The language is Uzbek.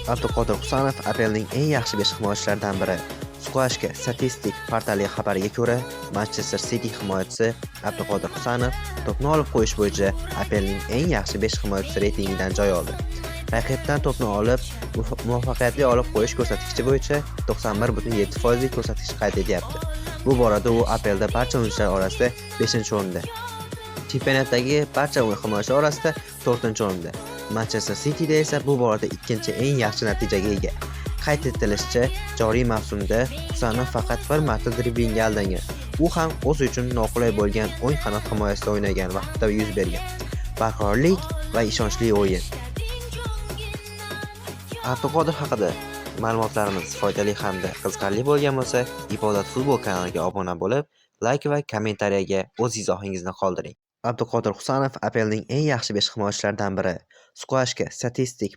Abduqodir Husanov APLning eng yaxshi 5 himoyachilaridan biri. Squashka statistik portali xabariga ko'ra, Manchester City himoyachisi Abduqodir Husanov to'pni olib qo'yish bo'yicha APLning eng yaxshi 5 himoyachisi reytingidan joy oldi. Raqibdan to'pni olib, muvaffaqiyatli olib qo'yish ko'rsatkichi bo'yicha 91.7% ko'rsatkich qayd etyapti. Bu borada u APLda barcha o'yinchilar orasida 5-o'rinda. Chempionatdagi barcha himoyachilar orasida 4-o'rinda. Manchester City'da esa bu borada ikkinchi eng yaxshi natijaga ega. Qayd etilishicha, joriy mavsumda Husanov faqat bir marta driblingga aldangan. U ham o'zi uchun noqulay bo'lgan o'ng qanot himoyasida o'ynagan vaqtda yuz bergan. Barqarorlik va ishonchli o'yin. Abduqodir haqida ma'lumotlarimiz foydali hamda qiziqarli bo'lgan bo'lsa, Ibodat futbol kanaliga obuna bo'lib, like va kommentariyaga o'z izohingizni qoldiring. Abduqodir Husanov APLning eng yaxshi 5 himoyachilaridan biri. Squashka statistik